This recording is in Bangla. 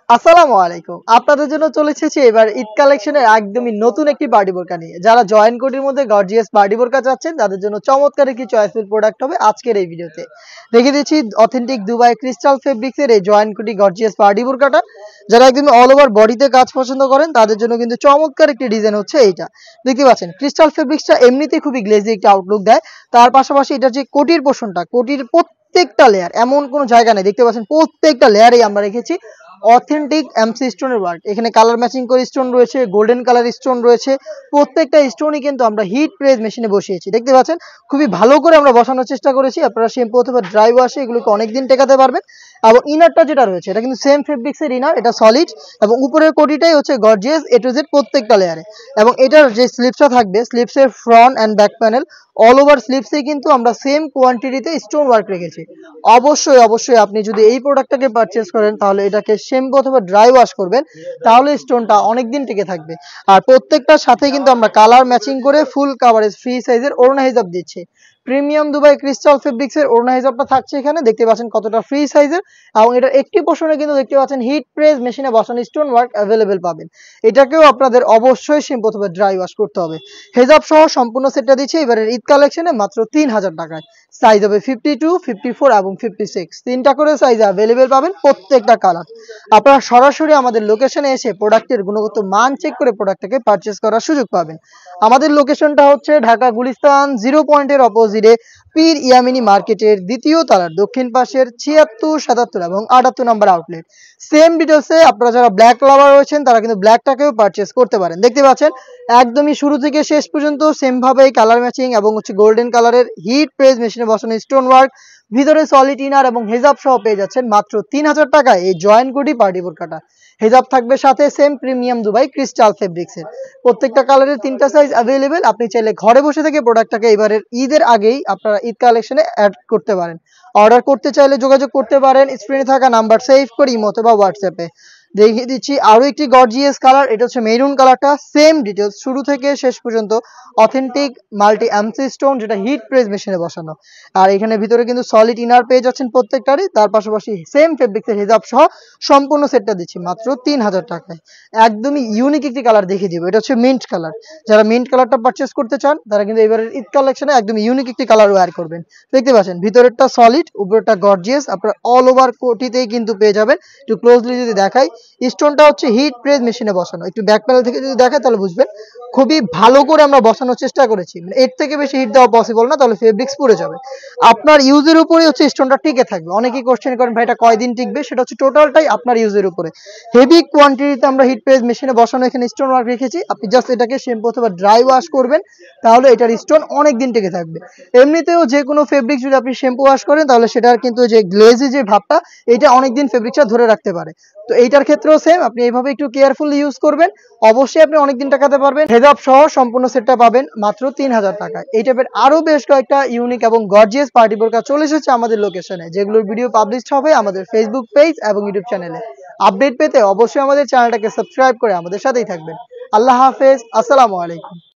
আসসালামু আলাইকুম। আপনাদের জন্য চলে এসেছি এবার ঈদ কালেকশনের একদমই নতুন একটি পার্টি বোরকা নিয়ে। যারা জয়েন্ট কোটির মধ্যে গর্জিয়াস পার্টি বোরকা চাচ্ছেন তাদের জন্য চমৎকার একটি চয়েসফুল প্রোডাক্ট হবে আজকের এই ভিডিওতে। দেখিয়ে দিচ্ছি অথেন্টিক দুবাই ক্রিস্টাল ফেব্রিক্স এর এই জয়েন্ট কোটি গর্জিয়াস পার্টি বোরকাটা। যারা একদমই অল ওভার বডিতে কাজ পছন্দ করেন তাদের জন্য কিন্তু চমৎকার একটি ডিজাইন হচ্ছে এইটা। দেখতে পাচ্ছেন ক্রিস্টাল ফেব্রিক্সটা এমনিতেই খুবই গ্লেজি একটা আউটলুক দেয়। তার পাশাপাশি এটা যে কোটির পোর্শনটা, কোটির প্রত্যেকটা লেয়ার এমন কোনো জায়গা নেই, দেখতে পাচ্ছেন প্রত্যেকটা লেয়ারেই আমরা রেখেছি অথেন্টিক এমসি স্টোনের ওয়ার্ক। এখানে কালার ম্যাচিং করে স্টোন রয়েছে, গোল্ডেন কালার স্টোন রয়েছে। প্রত্যেকটা স্টোনই কিন্তু আমরা হিট প্রেস মেশিনে বসিয়েছি। দেখতে পাচ্ছেন খুবই ভালো করে আমরা বসানোর চেষ্টা করেছি। আপনারা শ্যাম্পু অথবা ড্রাই ওয়াশে এগুলোকে অনেকদিন টেকাতে পারবেন। এবং ইনারটা যেটা রয়েছে এটা কিন্তু সেম ফেব্রিক্সের ইনার, এটা সলিড এবং উপরের কোটিটাই হচ্ছে গর্জিয়াস এ টু জেড প্রত্যেকটা লেয়ারে। এবং এটার যে স্লিপসটা থাকবে, স্লিপসের front and back panel all over স্লিপসে কিন্তু আমরা সেম কোয়ান্টিটিতে স্টোন ওয়ার্ক রেখেছি। অবশ্যই আপনি যদি এই প্রোডাক্টটাকে পারচেস করেন তাহলে এটাকে শ্যাম্পু অথবা ড্রাই ওয়াশ করবেন, তাহলে স্টোনটা অনেকদিন টিকে থাকবে। আর প্রত্যেকটার সাথে কিন্তু আমরা কালার ম্যাচিং করে ফুল কাভারেজ ফ্রি সাইজের ওড়না হিজাব দিচ্ছি। প্রিমিয়াম দুবাই ক্রিস্টাল ফেব্রিক্সের ওড়না হিজাবটা থাকছে এখানে, দেখতে পাচ্ছেন কতটা ফ্রি সাইজের। এবং এটার একটি পোর্শনে কিন্তু দেখতে পাচ্ছেন হিট প্রেস মেশিনে বসানো স্টোন ওয়ার্ক অ্যাভেলেবেল পাবেন। এটাকেও আপনাদের অবশ্যই শ্যাম্পু অথবা ড্রাই ওয়াশ করতে হবে। হেজাব সহ সম্পূর্ণ সেটটা দিচ্ছি এবারের ঈদ কালেকশনে মাত্র 3000 টাকায়। সাইজ হবে 52, 54 এবং 56, তিনটা করে সাইজ অ্যাভেলেবেল পাবেন, প্রত্যেকটা কালার। আপনারা সরাসরি আমাদের লোকেশনে এসে প্রোডাক্টের গুণগত মান চেক করে প্রোডাক্টটাকে পারচেস করার সুযোগ পাবেন। আমাদের লোকেশনটা হচ্ছে ঢাকা গুলিস্তান 0 পয়েন্টের অপোজিটে পীর ইয়ামিনী মার্কেটের দ্বিতীয় তলার দক্ষিণ পাশের 76, 77 এবং 78 নম্বর আউটলেট। সেম ডিটেলসে আপনারা যারা ব্ল্যাক লাভার রয়েছেন তারা কিন্তু ব্ল্যাকটাকেও পারচেস করতে পারেন। দেখতে পাচ্ছেন একদমই শুরু থেকে শেষ পর্যন্ত সেম ভাবেই কালার ম্যাচিং এবং হচ্ছে গোল্ডেন কালারের হিট প্রেস মেশিনে বসানো স্টোন ওয়ার্ক, ভিতরে সলিড ইনার এবং হেজাব সহ পেয়ে যাচ্ছেন মাত্র 3000 টাকায় এই জয়েন্ট কোটি পার্টি বোরকাটা। হেজাব থাকবে সাথে সেম প্রিমিয়াম দুবাই ক্রিস্টাল ফেব্রিক্সের। প্রত্যেকটা কালারের তিনটা সাইজ অ্যাভেলেবেল। আপনি চাইলে ঘরে বসে থেকে প্রোডাক্টটাকে এবারের ঈদের আগেই আপনারা ঈদ কালেকশনে অ্যাড করতে পারেন। অর্ডার করতে চাইলে যোগাযোগ করতে পারেন স্ক্রিনে থাকা নাম্বার সেভ করে ইমো অথবা হোয়াটসঅ্যাপে। দেখিয়ে দিচ্ছি আরো একটি গর্জিয়াস কালার, এটা হচ্ছে মেরুন কালারটা। সেম ডিটেলস শুরু থেকে শেষ পর্যন্ত অথেন্টিক মাল্টি এমসি স্টোন, যেটা হিট প্রেস মেশিনে বসানো। আর এখানে ভিতরে কিন্তু সলিড ইনার পেয়ে যাচ্ছেন প্রত্যেকটারই। তার পাশাপাশি সেম ফেব্রিক্সের হিজাব সহ সম্পূর্ণ সেটটা দিচ্ছি মাত্র 3000 টাকায়। একদমই ইউনিক একটি কালার দেখিয়ে দিব, এটা হচ্ছে মিন্ট কালার। যারা মিন্ট কালারটা পারচেস করতে চান তারা কিন্তু এবারের ঈদ কালেকশনে একদম ইউনিক একটি কালার ওয়্যার করবেন। দেখতে পাচ্ছেন ভিতরেরটা সলিড, উপরেরটা গর্জিয়াস। আপনারা অল ওভার কোটিতেই কিন্তু পেয়ে যাবেন। একটু ক্লোজলি যদি দেখাই, স্টোনটা হচ্ছে হিট প্রেস মেশিনে বসানো। একটু ব্যাক প্যানেল থেকে যদি দেখায় তাহলে বুঝবেন খুবই ভালো করে আমরা বসানোর চেষ্টা করেছি। মানে এর থেকে বেশি হিট দেওয়া পসিবল না, তাহলে ফেব্রিক্স পুড়ে যাবে। আপনার ইউজের উপরে হচ্ছে স্টোনটা টিকে থাকবে। অনেকেই কোশ্চেন করেন ভাই এটা কয়দিন টিকবে, সেটা হচ্ছে টোটালটাই আপনার ইউজের উপরে। হেভি কোয়ান্টিটিতে আমরা হিট প্রেস মেশিনে বসানো এখানে স্টোন ওয়ার্ক রেখেছি। আপনি জাস্ট এটাকে শ্যাম্পু অথবা ড্রাই ওয়াশ করবেন, তাহলে এটার স্টোন অনেক দিন টিকে থাকবে। এমনিতেও যে কোনো ফেব্রিক যদি আপনি শ্যাম্পু ওয়াশ করেন তাহলে সেটার কিন্তু যে গ্লেজি যে ভাবটা, এটা অনেকদিন ফেব্রিকটা ধরে রাখতে পারে। তো এইটার ক্ষেত্রেও সেম, আপনি এইভাবে একটু কেয়ারফুলি ইউজ করবেন, অবশ্যই আপনি অনেকদিন টাকাতে পারবেন। হেজাব সহ সম্পূর্ণ সেটটা পাবেন মাত্র 3000 টাকায়। এই টাইপের আরো বেশ কয়েকটা ইউনিক এবং গর্জিয়াস পার্টি বোরকা চলে এসেছে আমাদের লোকেশনে, যেগুলোর ভিডিও পাবলিশ হবে আমাদের ফেসবুক পেজ এবং ইউটিউব চ্যানেলে। আপডেট পেতে অবশ্যই আমাদের চ্যানেলটাকে সাবস্ক্রাইব করে আমাদের সাথেই থাকবেন। আল্লাহ হাফেজ, আসসালামু আলাইকুম।